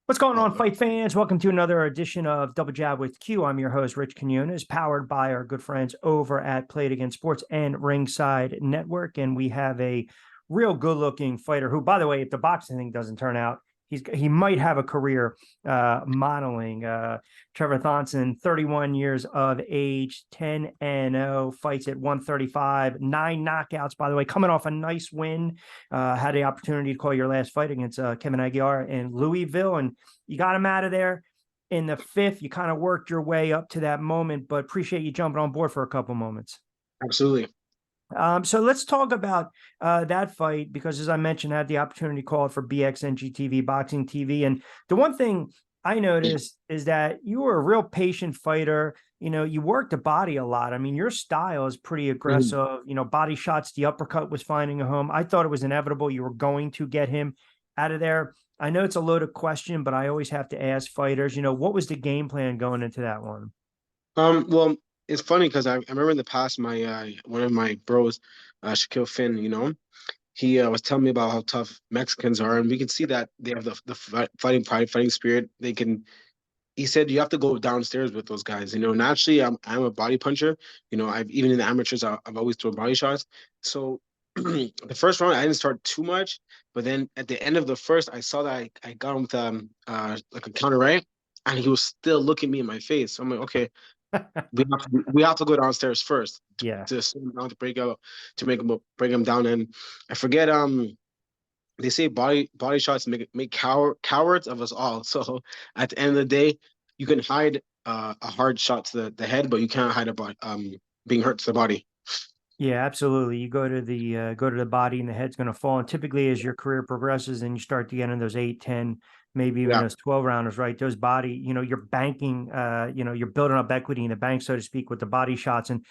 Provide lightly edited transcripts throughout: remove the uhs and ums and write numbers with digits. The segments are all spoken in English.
What's going on, fight fans? Welcome to another edition of Double Jab with Q. I'm your host, Rich Quinones, powered by our good friends over at Play It Again Sports and Ringside Network. And we have a real good-looking fighter who, by the way, if the boxing thing doesn't turn out, he might have a career modeling. Trevor Thonson, 31 years of age, 10-0, fights at 135, 9 knockouts, by the way, coming off a nice win. Had the opportunity to call your last fight against Kevin Aguilar in Louisville, and you got him out of there in the fifth. You kind of worked your way up to that moment, but appreciate you jumping on board for a couple moments. Absolutely. So let's talk about that fight because, as I mentioned, I had the opportunity to call it for BXNGTV, Boxing TV. And the one thing I noticed is that you were a real patient fighter. You know, you worked the body a lot. I mean, your style is pretty aggressive. You know, body shots, the uppercut was finding a home. I thought it was inevitable you were going to get him out of there. I know it's a loaded question, but I always have to ask fighters, you know, what was the game plan going into that one? Well, it's funny because I remember in the past my one of my bros, Shaquille Finn, he was telling me about how tough Mexicans are, and we can see that they have the fighting pride, fighting spirit. They can. He said you have to go downstairs with those guys. Naturally, I'm a body puncher. I've even in the amateurs, I've always thrown body shots. So the first round I didn't start too much, but then at the end of the first, I saw that I got him with like a counter right, and he was still looking me in my face. So I'm like, okay, we have to go downstairs first Yeah. to slow him down, to break out, to make him bring him down. And I forget they say body shots make cowards of us all. So at the end of the day, you can hide a hard shot to the head, but you can't hide about being hurt to the body. Yeah, absolutely. You go to the body and the head's going to fall. And typically, as your career progresses and you start to get in those 8, 10, maybe even Yeah, those 12 rounders, right? Those body, you're banking, you're building up equity in the bank, so to speak, with the body shots. And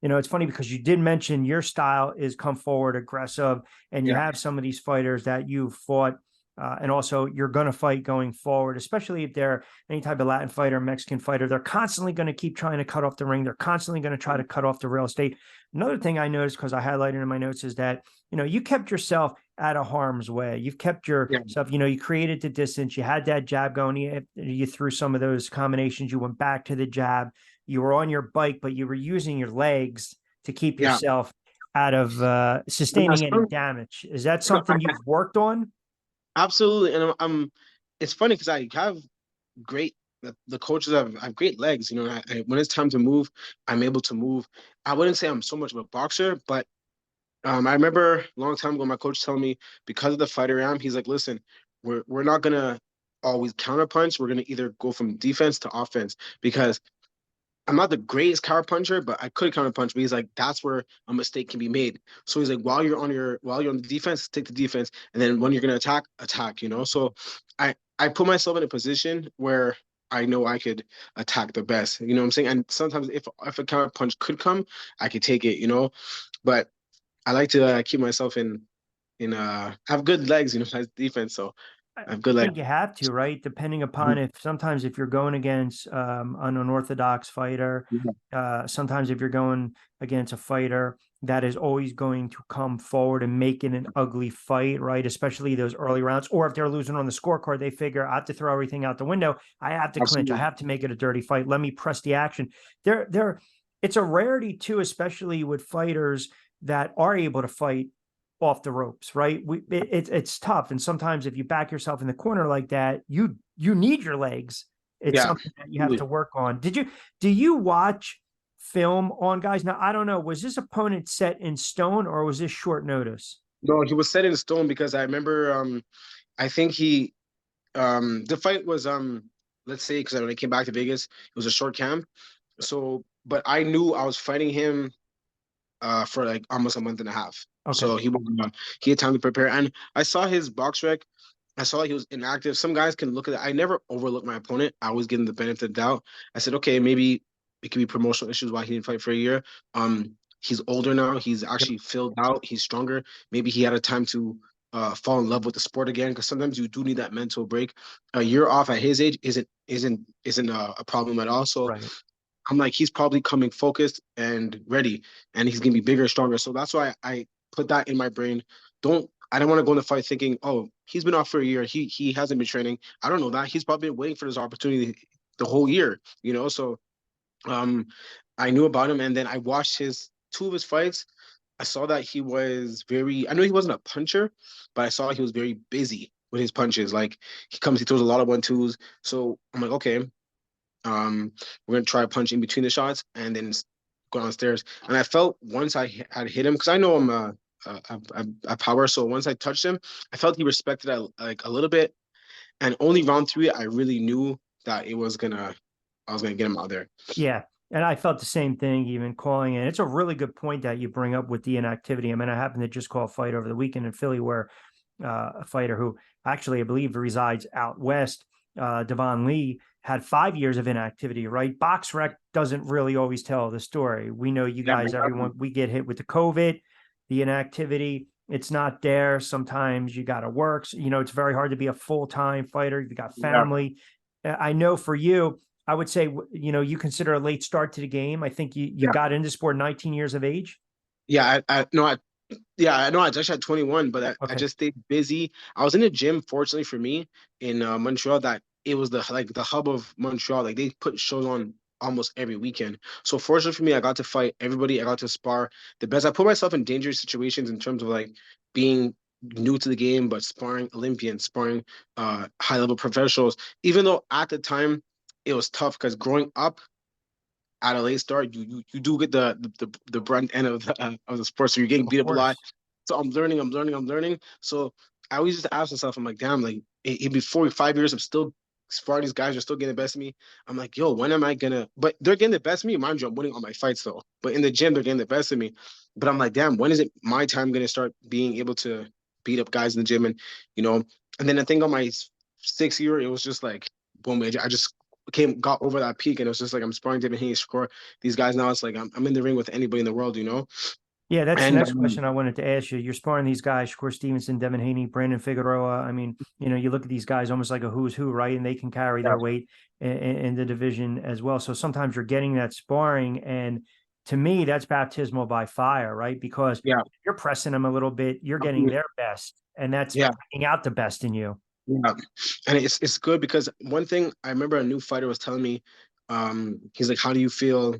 it's funny because you did mention your style is come forward, aggressive, and you yeah, have some of these fighters that you've fought. And also, you're going to fight going forward, especially if they're any type of Latin fighter, Mexican fighter. They're constantly going to keep trying to cut off the ring. They're constantly going to try to cut off the real estate. Another thing I noticed because I highlighted in my notes is that you kept yourself out of harm's way. You've kept yeah, yourself. You created the distance. You had that jab going. You threw some of those combinations. You went back to the jab. You were on your bike, but you were using your legs to keep yeah. yourself out of And sustaining any damage. Is that I, something you've worked on? absolutely. And it's funny because I have great the coaches have great legs. When it's time to move, I'm able to move. I wouldn't say I'm so much of a boxer, but I remember a long time ago, my coach telling me because of the fighter I am, he's like, listen, we're not gonna always counterpunch. We're gonna either go from defense to offense because I'm not the greatest counter puncher, but I could counterpunch. But he's like, that's where a mistake can be made. So he's like, while you're on the defense, take the defense, and then when you're gonna attack, attack. So I put myself in a position where I know I could attack the best. You know what I'm saying? And sometimes if a counter punch could come, I could take it. But I like to keep myself in I have good legs, as defense, so I have I good legs. think you have to, right? Depending upon if you're going against an unorthodox fighter, Yeah, sometimes if you're going against a fighter that is always going to come forward and make it an ugly fight, right? Especially those early rounds, or if they're losing on the scorecard, they figure I have to throw everything out the window. I have to clinch. I absolutely. have to make it a dirty fight. Let me press the action. It's a rarity too, especially with fighters that are able to fight off the ropes, right? It's tough, and sometimes if you back yourself in the corner like that, you need your legs. It's Yeah, something that you have to absolutely. work on. Do you watch film on guys? Now I don't know. Was this opponent set in stone or was this short notice? No, he was set in stone because I remember I think he the fight was let's say because when I came back to Vegas, it was a short camp. So but I knew I was fighting him for like almost a month and a half. Okay. So he had time to prepare. And I saw his box rec. I saw he was inactive. Some guys can look at it. I never overlook my opponent. I always give him the benefit of the doubt. I said, okay, maybe it could be promotional issues why he didn't fight for a year. He's older now. He's Yep. actually filled out. He's stronger. Maybe he had a time to fall in love with the sport again because sometimes you do need that mental break. A year off at his age isn't a problem at all. So Right. I'm like, he's probably coming focused and ready, and he's gonna be bigger, stronger. So that's why I put that in my brain. Don't I didn't want to go in the fight thinking, oh, he's been off for a year. He hasn't been training. I don't know that. He's probably been waiting for this opportunity the whole year, you know. So um I knew about him, and then I watched his two of his fights. I saw that he was very, I know he wasn't a puncher, but I saw he was very busy with his punches. Like he throws a lot of 1-2s. So I'm like, okay, we're gonna try a punch in between the shots and then go downstairs. And I felt once had hit him, because I know I'm a power. So once I touched him, I felt he respected it like a little bit. And only round three, I really knew that I was gonna get him out there. Yeah. And I felt the same thing, even calling it. It's a really good point that you bring up with the inactivity. I mean, I happened to just call a fight over the weekend in Philly where a fighter who actually, I believe, resides out west, Devon Lee, had 5 years of inactivity, right? BoxRec doesn't really always tell the story. We know you Yeah, guys, exactly. everyone, we get hit with the COVID, the inactivity. It's not there. Sometimes you got to work. You know, it's very hard to be a full-time fighter. You got Yeah, family. I know for you, I would say, you know, you consider a late start to the game. I think you yeah, got into sport 19 years of age. yeah. I no, I know I just had 21, but I Okay. just stayed busy. I was in the gym, fortunately for me, in Montreal, that it was the hub of Montreal. Like they put shows on almost every weekend. So fortunately for me, I got to fight everybody. I got to spar the best. I put myself in dangerous situations in terms of like being new to the game, but sparring Olympians, sparring high level professionals. Even though at the time it was tough because growing up at a late start, you do get the brunt end of the sport, so you're getting Of beat up a lot. course. So I'm learning. So I always just ask myself, I'm like, damn, like it be 45 years, I'm still sparring these guys are still getting the best of me. I'm like, yo, when am I gonna? But they're getting the best of me. Mind you, I'm winning all my fights though. But in the gym, they're getting the best of me. But I'm like, damn, when is it my time gonna start being able to beat up guys in the gym? And you know, and then I think on my 6th year, it was just like, boom, I just got over that peak, and it was just like I'm sparring Devin Haney, Shakur. These guys now, it's like I'm in the ring with anybody in the world, you know. Yeah, that's the And next question I wanted to ask you. You're sparring these guys, Shakur Stevenson, Devin Haney, Brandon Figueroa. I mean, you know, you look at these guys almost like a who's who, right? And they can carry yeah, their weight in the division as well. So sometimes you're getting that sparring. And to me, that's baptismal by fire, right? Because yeah, you're pressing them a little bit, you're getting their best, and that's yeah, bringing out the best in you. yeah. And it's good because one thing I remember a new fighter was telling me, he's like, "How do you feel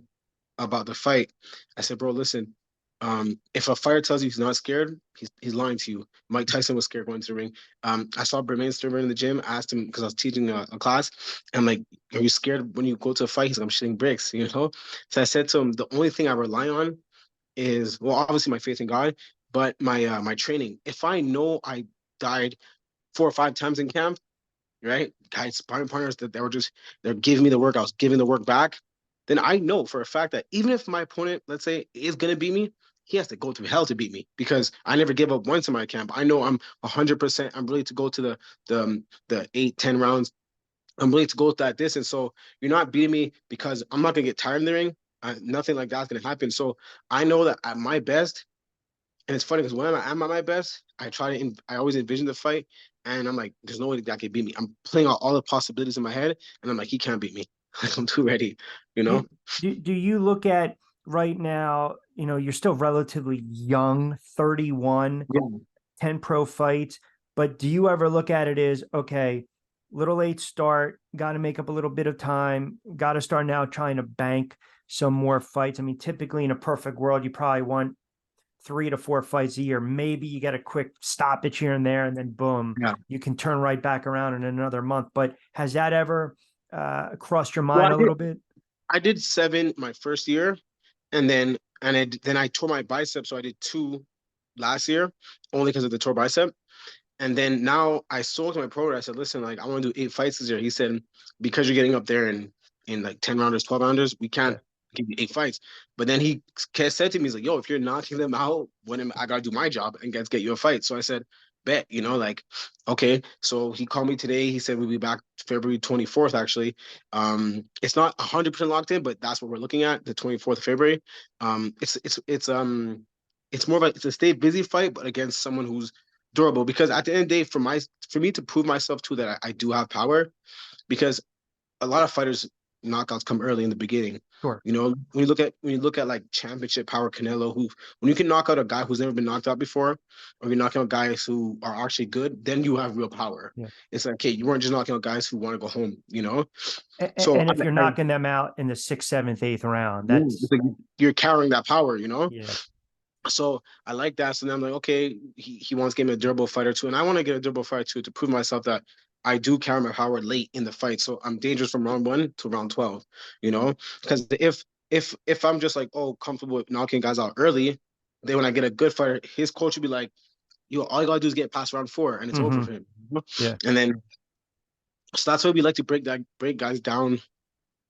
about the fight?" I said, "Bro, listen, if a fighter tells you he's not scared, he's lying to you." Mike Tyson was scared going to the ring. I saw Bermain Sturman in the gym. I asked him because I was teaching a class. And I'm like, "Are you scared when you go to a fight?" He's like, "I'm shitting bricks," you know. So I said to him, "The only thing I rely on is, well, obviously my faith in God, but my training. If I know I died 4 or 5 times in camp, right? Guys, sparring partners that they were just they're giving me the work, I was giving the work back, then I know for a fact that even if my opponent, let's say, is gonna beat me, he has to go through hell to beat me because I never give up once in my camp. I know I'm 100%. I'm ready to go to the 8, 10 rounds. I'm willing to go that distance. So you're not beating me because I'm not gonna get tired in the ring. Nothing like that's gonna happen. So I know that at my best, and it's funny because when I'm at my best, I always envision the fight, and I'm like, there's no way that can beat me. I'm playing out all the possibilities in my head, and I'm like, he can't beat me. Like I'm too ready, you know? Do you look at right now, you know, you're still relatively young, 31, Yeah, 10 pro fights, but do you ever look at it as, okay, little late start, got to make up a little bit of time, got to start now trying to bank some more fights? I mean, typically in a perfect world, you probably want 3 to 4 fights a year. Maybe you get a quick stoppage here and there, and then boom, yeah. you can turn right back around in another month. But has that ever crossed your Well, mind a little bit? I did 7 my first year, and then I tore my bicep, so I did 2 last year, only because of the tore bicep. And then now I sold to my pro. I said, listen, like I want to do 8 fights this year. He said, because you're getting up there in like 10 rounders, 12 rounders, we can't Yeah. give you 8 fights. But then he said to me, he's like, yo, if you're knocking them out, I gotta do my job and get you a fight. So I said, bet, like, okay. So he called me today. He said we'll be back February 24th, actually. It's not 100% locked in, but that's what we're looking at, the 24th of February. It's more of it's a stay busy fight, but against someone who's durable, because at the end of the day, for me to prove myself too that I do have power, because a lot of fighters knockouts come early in the beginning. Sure. You know, when you look at like championship power Canelo, who when you can knock out a guy who's never been knocked out before, or you're knocking out guys who are actually good, then you have real power. Yeah. It's like, okay, you weren't just knocking out guys who want to go home, you know? So And if you're knocking them out in the sixth, seventh, eighth round, it's that's like you're carrying that power, you know? yeah. So I like that. So then I'm like, okay, he wants to give me a durable fighter too. And I want to get a durable fighter too to prove myself that I do carry my power late in the fight. So I'm dangerous from round 1 to round 12, you know? Because if I'm just like, oh, comfortable with knocking guys out early, then when I get a good fighter, his coach would be like, yo, all you gotta do is get past round 4 and it's over Mm-hmm. for him. You know? Yeah. And then so that's why we like to break guys down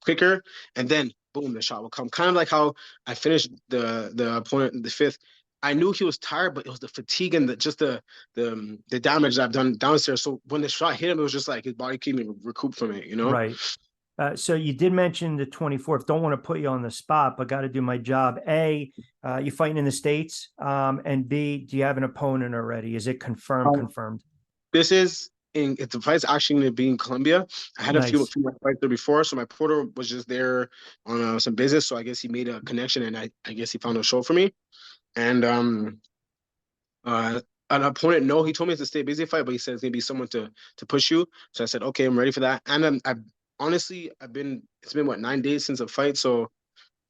quicker, and then boom, the shot will come. Kind of like how I finished the opponent in the fifth. I knew he was tired, but it was the fatigue and the damage that I've done downstairs. So when the shot hit him, it was just like his body couldn't recoup from it, you know? Right. So you did mention the 24th. Don't want to put you on the spot, but got to do my job. A, you fighting in the States? And B, do you have an opponent already? Is it confirmed? Um, Confirmed. this is in if the fight's actually going to be in Colombia. I had Nice. few fights there before, so my porter was just there on some business. So I guess he made a connection, and I guess he found a show for me. And an opponent, no, he told me it's a stay busy fight, but he said it's gonna be someone to push you. So I said, okay, I'm ready for that. And I honestly, it's been what 9 days since a fight, so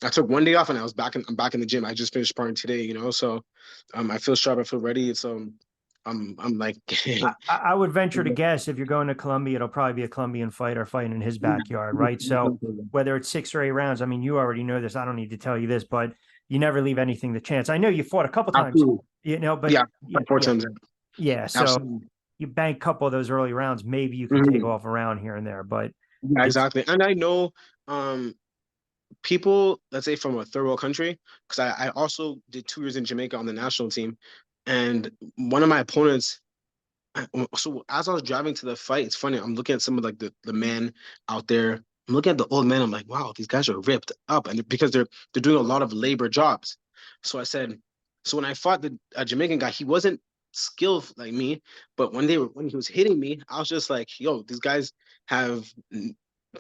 I took one day off and I'm back in the gym. I just finished sparring today, you know, so I feel sharp, I feel ready. It's I'm like I would venture to guess if you're going to Colombia, it'll probably be a Colombian fighter fighting in his backyard, right? So whether it's 6 or 8 rounds, I mean, you already know this. I don't need to tell you this, but you never leave anything to chance. I know you fought a couple times, absolutely. you know, but Yeah, four yeah, times. yeah. So Absolutely. you bank a couple of those early rounds, maybe you could take Mhm. off a round here and there, but Yeah, it's exactly. And I know um people, let's say from a third world country, because I also did 2 years in Jamaica on the national team, and one of my opponents. So as I was driving to the fight, it's funny. I'm looking at some of like the men out there. I'm looking at the old men. I'm like, wow, these guys are ripped up, and because they're doing a lot of labor jobs. So I said, so when I fought the Jamaican guy, he wasn't skilled like me, but when he was hitting me, I was just like, yo, these guys have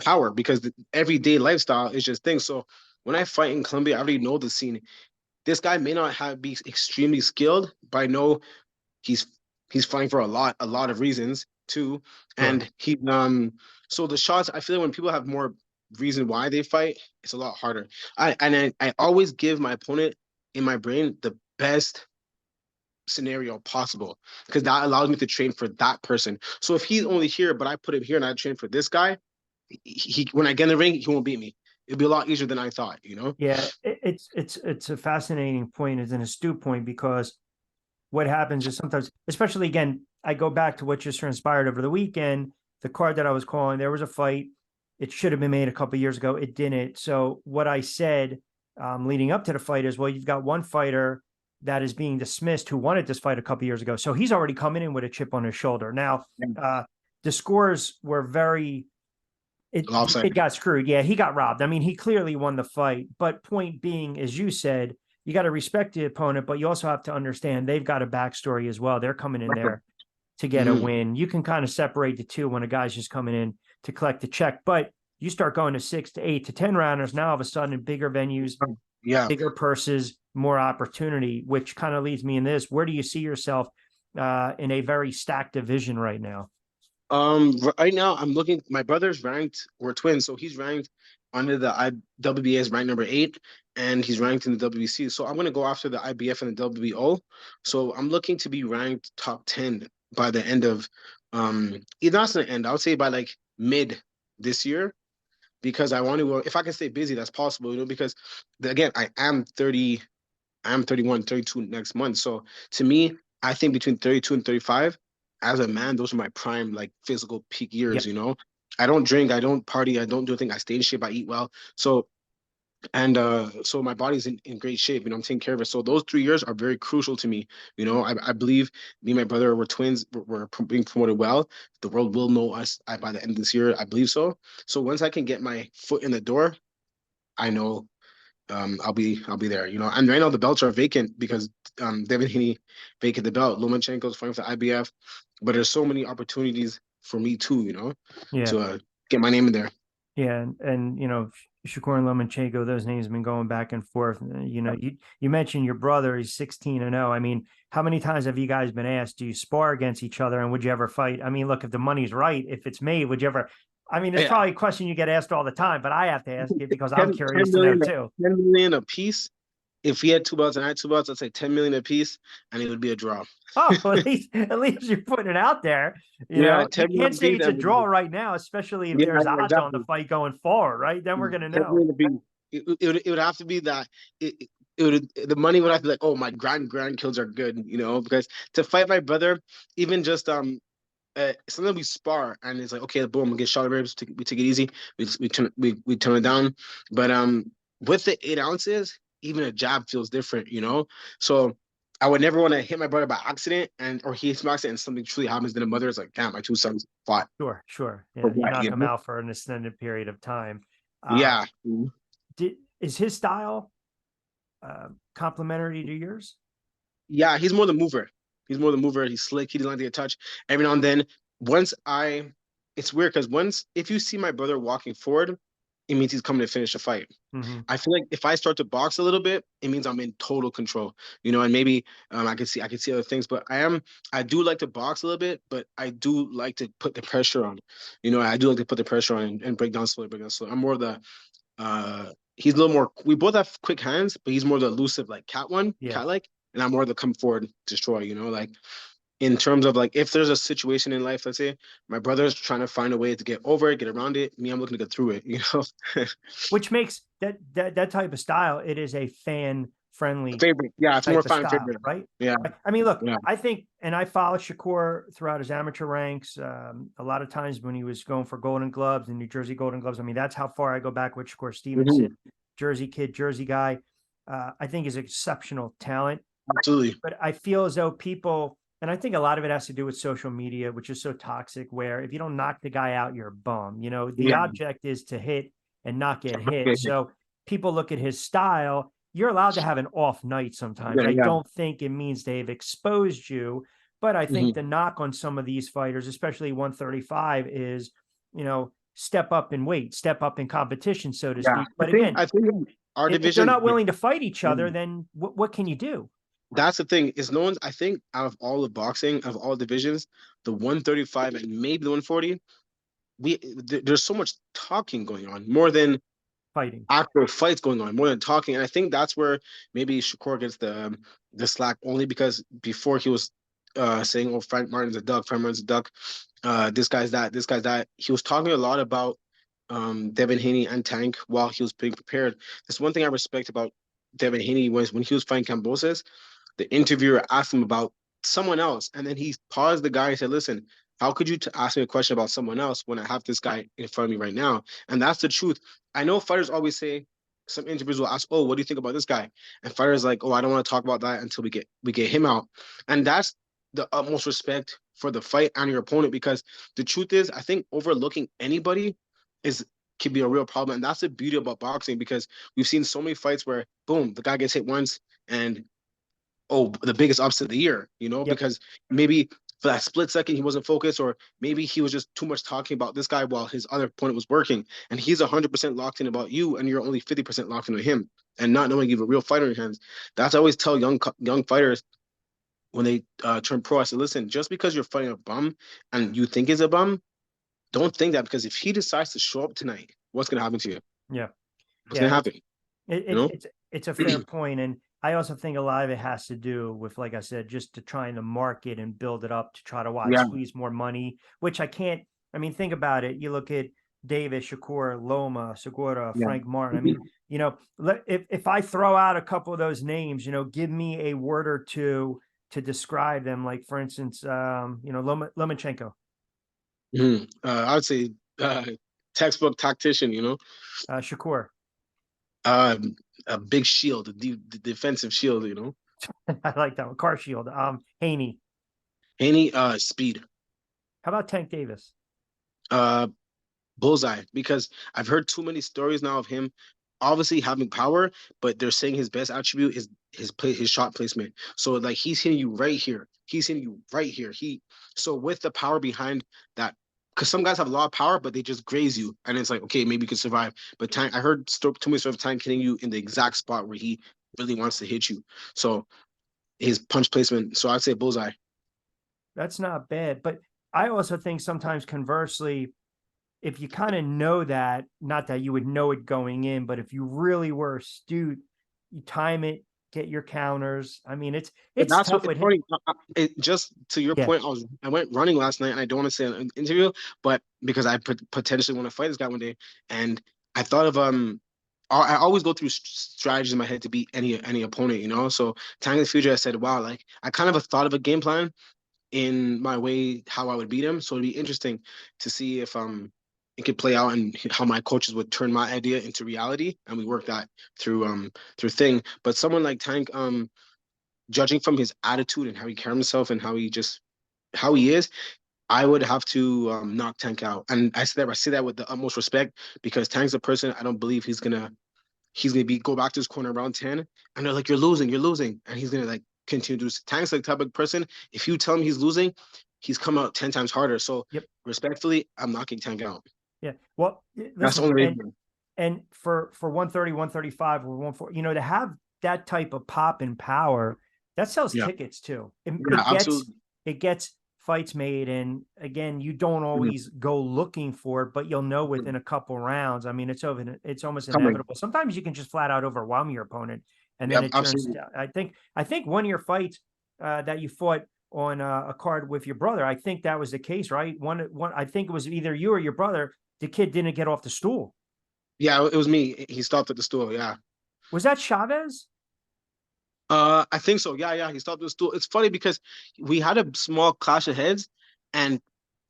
power because the everyday lifestyle is just things. So when I fight in Colombia, I already know the scene. This guy may not have be extremely skilled, but I know he's he's fighting for a lot of reasons too. sure. And he so the shots, I feel like when people have more reason why they fight, it's a lot harder. I always give my opponent in my brain the best scenario possible because that allows me to train for that person. So if he's only here, but I put him here and I train for this guy, he when I get in the ring, he won't beat me. It'll be a lot easier than I thought, you know? Yeah, it's a fascinating point, it's an astute point because what happens is sometimes, especially again, I go back to what just transpired over the weekend. The card that I was calling, there was a fight. It should have been made a couple of years ago. It didn't. So what I said leading up to the fight is, well, you've got one fighter that is being dismissed who wanted this fight a couple of years ago. So he's already coming in with a chip on his shoulder. Now, uh, the scores were very the kid Lopsided. got screwed. Yeah, he got robbed. I mean, he clearly won the fight. But point being, as you said, you got to respect the opponent, but you also have to understand they've got a backstory as well. They're coming in there to get a Mm-hmm. win. You can kind of separate the two when a guy's just coming in to collect the check. But you start going to 6 to 8 to 10 rounders, now all of a sudden in bigger venues, Yeah. bigger purses, more opportunity, which kind of leads me in this. Where do you see yourself in a very stacked division right now? Right now I'm looking. My brother's ranked. We're twins, so he's ranked under the WBA is ranked number 8, and he's ranked in the WBC. So I'm gonna go after the IBF and the WBO. So I'm looking to be ranked top 10 by the end of it's not the end. I would say by like mid this year because I want to. If I can stay busy, that's possible. You know, because again, I am 30. I am 31, 32 next month. So to me, I think between 32 and 35, as a man, those are my prime, like physical peak years, Yep. you know? I don't drink, I don't party, I don't do anything. I stay in shape, I eat well. So my body's in great shape, you know, I'm taking care of it. So those 3 years are very crucial to me. You know, I believe me and my brother were twins, we're being promoted well. The world will know us by the end of this year. I believe so. So once I can get my foot in the door, I know I'll be there, you know. And right now the belts are vacant because Devin Haney vacant the belt. Lomachenko's fighting for the IBF, but there's so many opportunities for me too, you know, Yeah. to get my name in there. Yeah, and Shakur and Lomachenko, those names have been going back and forth. You mentioned your brother, he's 16-0. I mean, how many times have you guys been asked, do you spar against each other and would you ever fight? I mean, look, if the money's right, if it's made, would you ever? I mean, it's Yeah, probably a question you get asked all the time, but I have to ask it because I'm 10, 10 curious to know million, too. 10 million a piece. If we had two belts and I had two belts, I'd say 10 million a piece, and it would be a draw. Oh, at least you're putting it out there. Yeah, You 10 can't million a say piece. it's a draw right now, especially if Yeah, there's odds on the exactly. fight going forward, right? Then we're gonna 10 know. million a piece. It would have to be that it would the money would have to be like, oh, my grandkids are good, because to fight my brother, even just sometimes we spar and it's like, okay, boom, we get shot ribs, we take it easy, we turn it down, but with the 8 ounces, even a jab feels different. So I would never want to hit my brother by accident, or he hits my accident and something truly happens. Then the mother is like, damn, my two sons fought Sure, sure. for Yeah, you what, knock you him know? out for an extended period of time. Uh, Yeah. is his style complementary to yours? Yeah, he's more the mover. He's more the mover. He's slick. He doesn't like to get touched. Every now and then, once I, it's weird because if you see my brother walking forward, it means he's coming to finish the fight. Mm-hmm. I feel like if I start to box a little bit, it means I'm in total control. And maybe I can see other things, but I do like to box a little bit, but I do like to put the pressure on. I do like to put the pressure on and break down slowly, break down slowly. I'm more of the he's a little more. We both have quick hands, but he's more the elusive, like Yeah. cat like, and I'm more the come forward, destroy. Like in terms of like if there's a situation in life, let's say my brother's trying to find a way to get over it, get around it. Me, I'm looking to get through it. Which makes that type of style, it is a fan friendly Favorite, yeah, it's more type of fan style, favorite. right? Yeah, I mean, look, yeah. I think, and I followed Shakur throughout his amateur ranks. A lot of times when he was going for Golden Gloves and New Jersey Golden Gloves. I mean, that's how far I go back with Shakur Stevenson, Hmm. Jersey kid, Jersey guy. I think is exceptional talent. Absolutely. But I feel as though people, and I think a lot of it has to do with social media, which is so toxic, where if you don't knock the guy out, you're a bum. The Yeah. object is to hit and not get hit. Okay. So people look at his style. You're allowed to have an off night sometimes. Yeah, I yeah. don't think it means they've exposed you, but I think Hmm. the knock on some of these fighters, especially 135, is, step up in weight, step up in competition, so to Yeah. speak. I But think again, I think in our if they're division, not willing to fight each other, then what can you do? that's the thing. Is no one's. I think out of all the boxing, of all divisions, the 135 and maybe the 140, there's so much talking going on more than Fighting. actual fights going on, more than talking. And I think that's where maybe Shakur gets the slack, only because before he was saying, "Oh, Frank Martin's a duck. Frank Martin's a duck. This guy's that. This guy's that." He was talking a lot about Devin Haney and Tank while he was being prepared. That's one thing I respect about Devin Haney was when he was fighting Cambosis, the interviewer asked him about someone else, and then he paused the guy and said, "Listen, how could you ask me a question about someone else when I have this guy in front of me right now?" And that's the truth. I know fighters always say, some interviews will ask, "Oh, what do you think about this guy?" And fighters like, "Oh, I don't want to talk about that until we get him out." And that's the utmost respect for the fight and your opponent, because the truth is, I think overlooking anybody is can be a real problem. And that's the beauty about boxing, because we've seen so many fights where boom, the guy gets hit once and oh, the biggest upset of the year, Yep. because maybe for that split second he wasn't focused, or maybe he was just too much talking about this guy while his other opponent was working, and he's 100% locked in about you, and you're only 50% locked into him, and not knowing you have a real fighter in your hands. That's I always tell young fighters when they turn pro. I said, listen, just because you're fighting a bum and you think he's a bum, don't think that, because if he decides to show up tonight, what's gonna happen to you? Yeah. What's Yeah. gonna happen? It, You it, know? it's a fair point, and I also think a lot of it has to do with, like I said, just to trying to market and build it up to try to Yeah, squeeze more money, which I can't. I mean, think about it. You look at Davis, Shakur, Loma, Segura, yeah. Frank Martin. I mean, if I throw out a couple of those names, give me a word or two to describe them. Like for instance, Lomachenko, I would say textbook tactician. Shakur. Um, a big shield, the defensive shield. I like that one. Car Shield. Haney. Any speed, How about Tank Davis? uh, bullseye. Because I've heard too many stories now of him, obviously having power, but they're saying his best attribute is his shot placement. So like he's hitting you right here, he's hitting you right here. So with the power behind that because some guys have a lot of power, but they just graze you, and it's like, okay, maybe you can survive. But Tank, I heard too many stories of Tank hitting you in the exact spot where he really wants to hit you. So his punch placement. So I'd say bullseye. That's not bad. But I also think sometimes conversely, if you kind of know that, not that you would know it going in, but if you really were astute, you time it, get your counters. I mean, But it's that's what tough it's with him. funny. Just to your Yeah. point, I went running last night, and I don't want to say in an interview, but because I potentially want to fight this guy one day, and I thought of I always go through strategies in my head to beat any opponent, you know. So Tang in the future, I said, wow, like I kind of have thought of a game plan in my way how I would beat him. So it'd be interesting to see if it could play out and how my coaches would turn my idea into reality, and we work that through thing. But someone like Tank, judging from his attitude and how he carries himself and how he is, I would have to knock Tank out. And I say that with the utmost respect because Tank's a person I don't believe he's gonna be go back to his corner around 10 and they're like, you're losing. And he's gonna like continue to do Tank's like the type of person, if you tell him he's losing, he's come out 10 times harder. So Yep. respectfully, I'm knocking Tank out. Yeah. Well, That's the listen, only and reason. for 130, 135, or 140, to have that type of pop and power, that sells Yeah. tickets too. Yeah, absolutely. It gets fights made. And again, you don't Mhm. always go looking for it, but you'll know within a couple rounds. I mean, it's almost Coming. inevitable. Sometimes you can just flat out overwhelm your opponent and then Yeah, it turns absolutely. to, I think one of your fights that you fought on a card with your brother, I think that was the case, right? One, I think it was either you or your brother. The kid didn't get off the stool. Yeah, it was me. He stopped at the store. Yeah. Was that Chavez? I think so. Yeah, yeah. He stopped at the store. It's funny because we had a small clash of heads, and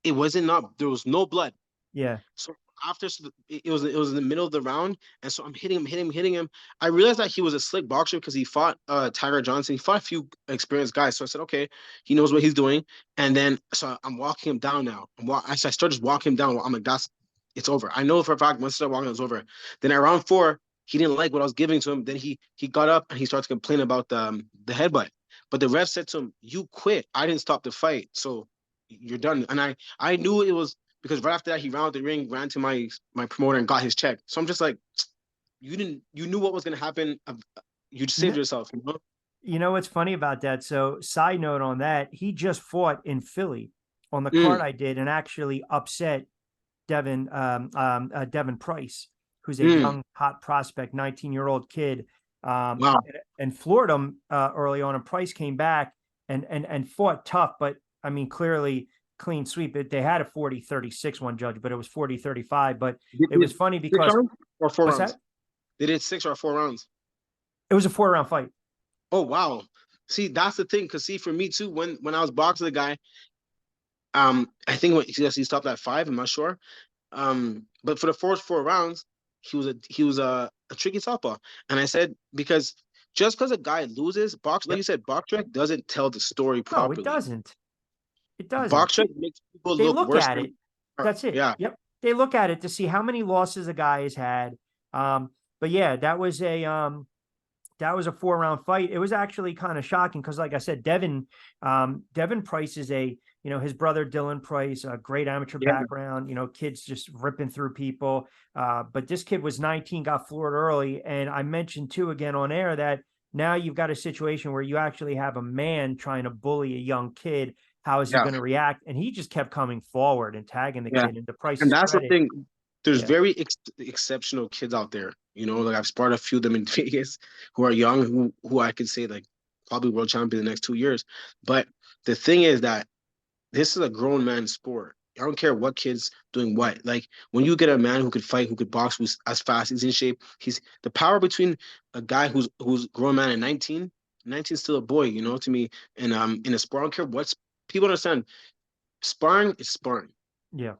it wasn't not there was no blood. Yeah. So after it was in the middle of the round, and so I'm hitting him. I realized that he was a slick boxer because he fought Tiger Johnson. He fought a few experienced guys. So I said, okay, he knows what he's doing. And then so I'm walking him down now. I started just walking him down. I'm like, that's it's over. I know for a fact once I start walking, it's over. Then at round four, he didn't like what I was giving to him. Then he got up and he started to complain about the headbutt. But the ref said to him, "You quit. I didn't stop the fight, so you're done." And I knew it was because right after that he rounded the ring, ran to my promoter and got his check. So I'm just like, you knew what was gonna happen. You just You saved know, yourself, you know? what's funny about that? So, side note on that, he just fought in Philly on the card Mm, I did and actually upset Devin Price, who's a mm, young hot prospect, 19-year-old kid, wow. and floored him early on. And Price came back and fought tough, but I mean, clearly clean sweep. They had a 40-36 one judge, but it was 40-35. But Did, it did was funny six because rounds or four what's rounds? that? They did 6 or 4 rounds. It was a 4-round fight. Oh wow. See, that's the thing. Cause see, for me too, when I was boxing the guy, I think yes, he stopped at 5. I'm not sure. But for the first 4 rounds, he was a tricky southpaw. And I said because just because a guy loses, like you Yep. said, box track doesn't tell the story No, it properly. doesn't. It doesn't. Box track makes people They look look worse at than it. they are. That's it. Yeah, Yep. They look at it to see how many losses a guy has had. But yeah, that was a 4-round fight. It was actually kind of shocking because, like I said, Devin Price is his brother Dylan Price, a great amateur yeah, background. Kids just ripping through people. But this kid was 19, got floored early, and I mentioned too again on air that now you've got a situation where you actually have a man trying to bully a young kid. How is he yeah, going to react? And he just kept coming forward and tagging the yeah. kid. And to Price's And that's the credit, thing. There's yeah, very exceptional kids out there. Like I've sparred a few of them in Vegas who are young, who I could say like probably world champion in the next 2 years. But the thing is that this is a grown man sport. I don't care what kid's doing what. Like when you get a man who could fight, who could box, who's as fast, he's in shape. He's the power between a guy who's grown man and 19. 19 is still a boy, to me. And in a sport, I don't care what's people understand. Sparring is sparring. yeah,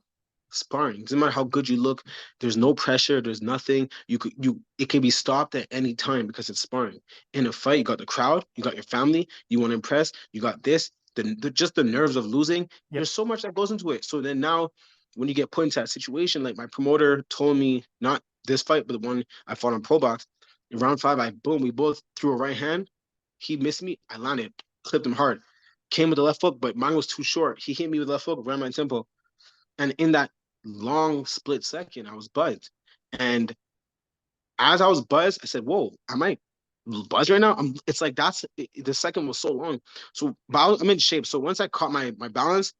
Sparring. Doesn't matter how good you look. There's no pressure. There's nothing. It can be stopped at any time because it's sparring. In a fight, you got the crowd, you got your family, you want to impress, you got this, just the nerves of losing. yep, There's so much that goes into it. So then now when you get put into that situation, like my promoter told me, not this fight, but the one I fought on Pro Box, in round 5, we both threw a right hand. He missed me, I landed, clipped him hard. Came with the left hook, but mine was too short. He hit me with the left hook, ran my tempo And in that long split second, I was buzzed. And as I was buzzed, I said, "Whoa, am I buzzed right now?" It's like the second was so long. So, but I'm in shape. So once I caught my balance,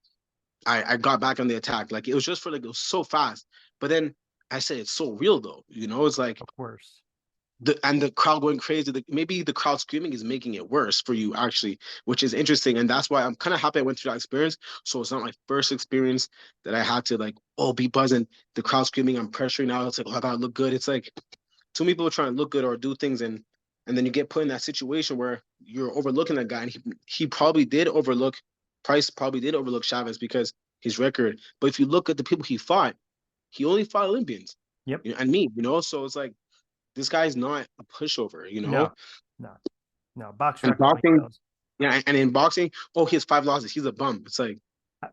I got back on the attack. Like it was just for like it was so fast. But then I said, "It's so real, though." It's like Of course. the crowd going crazy. Maybe the crowd screaming is making it worse for you actually, which is interesting. And that's why I'm kind of happy I went through that experience. So it's not my first experience that I had to like, oh, be buzzing, the crowd screaming, I'm pressuring now. It's like, oh, I gotta look good. It's like too many people are trying to look good or do things, and then you get put in that situation where you're overlooking that guy, and he probably did overlook Price probably did overlook Chavez because his record. But if you look at the people he only fought Olympians, Yep. and me, so it's like this guy's not a pushover. No, no, no. Box And record like boxing, those. yeah, and in boxing, oh, he has 5 losses, he's a bum. It's like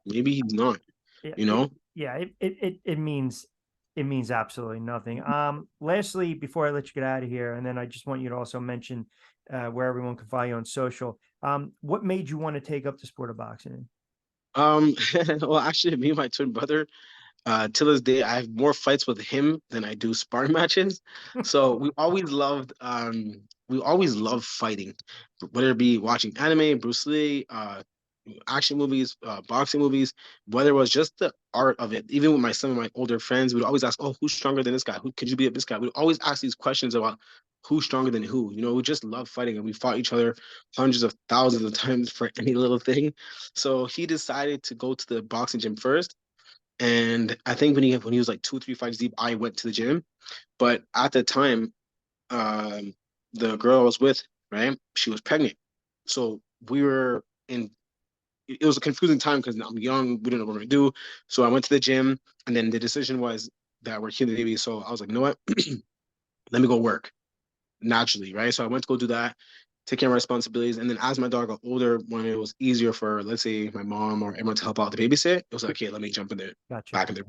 maybe he's not, Yeah, you know. it means absolutely nothing. Lastly, before I let you get out of here, and then I just want you to also mention where everyone can follow you on social. What made you want to take up the sport of boxing? Um, well, actually, me and my twin brother, till this day, I have more fights with him than I do sparring matches. So we always loved fighting, whether it be watching anime, Bruce Lee, action movies, boxing movies, whether it was just the art of it. Even with some of my older friends, we'd always ask, "Oh, who's stronger than this guy? Who could you beat this guy?" We'd always ask these questions about who's stronger than who. We just love fighting, and we fought each other hundreds of thousands of times for any little thing. So he decided to go to the boxing gym first. And I think when he was like 2 3 fights deep, I went to the gym. But at the time, um, the girl I was with, right, she was pregnant. So we were in. It was a confusing time because I'm young, we didn't know what we're gonna do. So I went to the gym, and then the decision was that we're killing the baby. So I was like, you know what? Let me go work naturally, right? So I went to go do that, take care of my responsibilities. And then as my dog got older, when it was easier for, let's say, my mom or everyone to help out the babysit, it was like, okay, let me jump in there, Gotcha. back in there.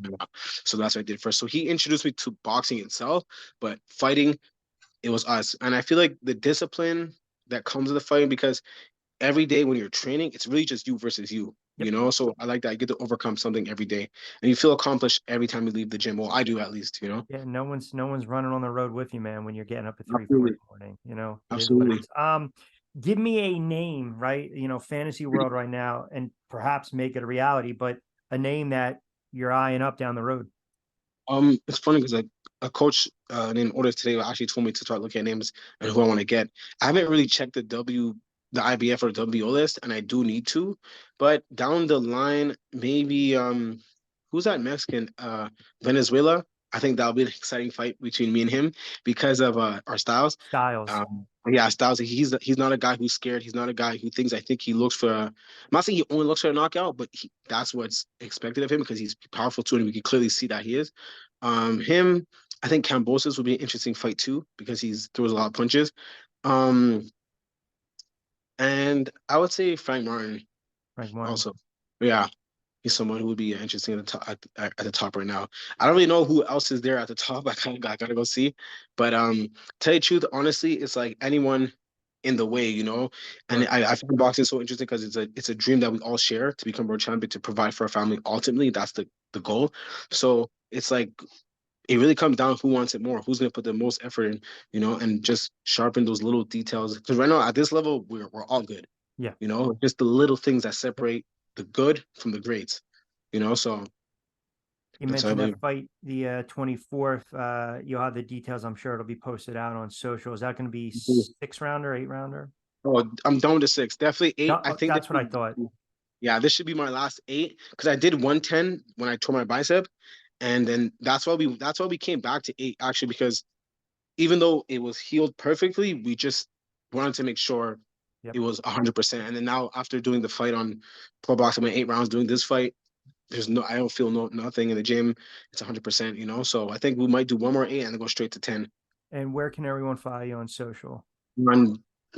So that's what I did first. So he introduced me to boxing itself, but fighting, it was us. And I feel like the discipline that comes with the fighting, because every day when you're training, it's really just you versus you. Yep. So I like that. You get to overcome something every day, and you feel accomplished every time you leave the gym. Well, I do at least. Yeah, no one's running on the road with you, man, when you're getting up at 3, 4 in Absolutely, the morning. It is what it absolutely. is. Give me a name, right? Fantasy world right now, and perhaps make it a reality, but a name that you're eyeing up down the road. It's funny because a coach named Orders today actually told me to start looking at names and who I want to get. I haven't really checked the IBF or WBO list, and I do need to. But down the line, maybe who's that Mexican? Venezuela. I think that'll be an exciting fight between me and him because of our styles. Styles, Yeah, Styles. He's not a guy who's scared. He's not a guy who thinks. I think he looks for. I'm not saying he only looks for a knockout, but that's what's expected of him because he's powerful too, and we can clearly see that he is. Him. I think Cambosis would be an interesting fight too because he's throws a lot of punches. Um, and I would say Frank Martin rank one. also. Yeah, he's someone who would be interesting at the top at the top right now. I don't really know who else is there at the top. I gotta go see. But tell you the truth, honestly, it's like anyone in the way. And Sure. I find boxing so interesting because it's a dream that we all share to become world champion, to provide for our family. Ultimately, that's the goal. So it's like it really comes down to who wants it more, who's gonna put the most effort in, and just sharpen those little details. Because right now at this level, we're all good. Yeah. Just the little things that Yep. separate the good from the greats. So You that's how I mentioned that believe. fight, the 24th. You'll have the details. I'm sure it'll be posted out on social. Is that going to be 6 rounder, 8 rounder? Oh, I'm down to six. Definitely eight. I think That's what I thought. yeah, this should be my last eight because I did 110 when I tore my bicep, and then that's why we came back to eight actually, because even though it was healed perfectly, we just wanted to make sure Yep. it was 100%. And then now after doing the fight on Pro Boxing, my 8 rounds, doing this fight, I don't feel nothing in the gym. It's 100%. So I think we might do one more eight and then go straight to 10. And where can everyone follow you on social? On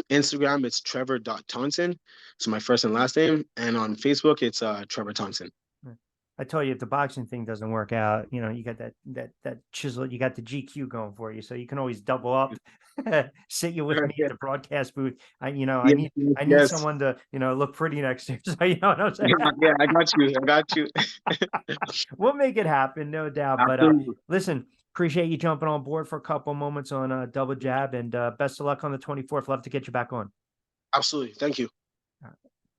Instagram, it's Trevor.Thonson. So my first and last name. And on Facebook, it's Trevor Thonson. I told you if the boxing thing doesn't work out, you know, you got that chisel, you got the GQ going for you, so you can always double up, sit you with me Yeah, at the broadcast booth. I yes, need yes, I need yes. someone to look pretty next year. So you know what I'm saying. Yeah, yeah, I got you. I got you. We'll make it happen, no doubt. But Absolutely. listen, appreciate you jumping on board for a couple moments on Double Jab, and best of luck on the 24th. Love to get you back on. Absolutely. Thank you.